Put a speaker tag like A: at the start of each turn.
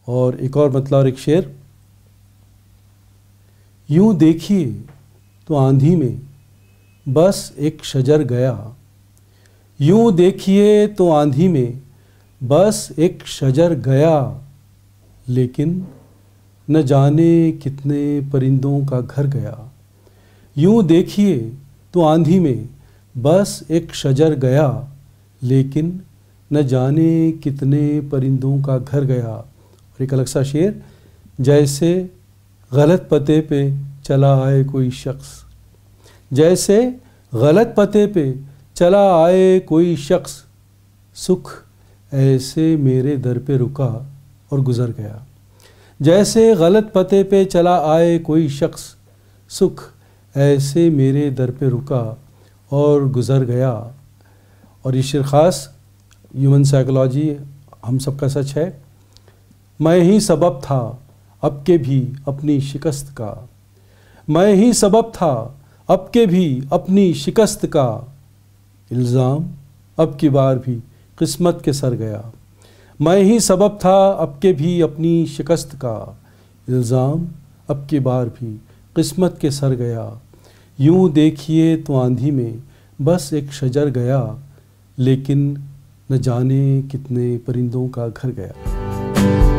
A: और एक और मतलब और एक शेर, यूं देखिए तो आंधी में बस एक शजर गया, यूं देखिए तो आंधी में बस एक शजर गया, लेकिन न जाने कितने परिंदों का घर गया। यूं देखिए तो आंधी में बस एक शजर गया, लेकिन न जाने कितने परिंदों का घर गया। और एक अलग सा शेर, जैसे गलत पते पे चला आए कोई शख्स, जैसे गलत पते पे चला आए कोई शख्स, सुख ऐसे मेरे दर पे रुका और गुज़र गया। जैसे गलत पते पे चला आए कोई शख्स, सुख ऐसे मेरे दर पे रुका और गुज़र गया। और ये शेर ख़ास ह्यूमन साइकोलॉजी, हम सबका सच है। मैं ही सबब था अब के भी अपनी शिकस्त का, मैं ही सबब था अब के भी अपनी शिकस्त का, इल्ज़ाम अब की बार भी किस्मत के सर गया। मैं ही सबब था अब के भी अपनी शिकस्त का, इल्ज़ाम अब की बार भी किस्मत के सर गया। यूं देखिए तो आंधी में बस एक शजर गया, लेकिन न जाने कितने परिंदों का घर गया।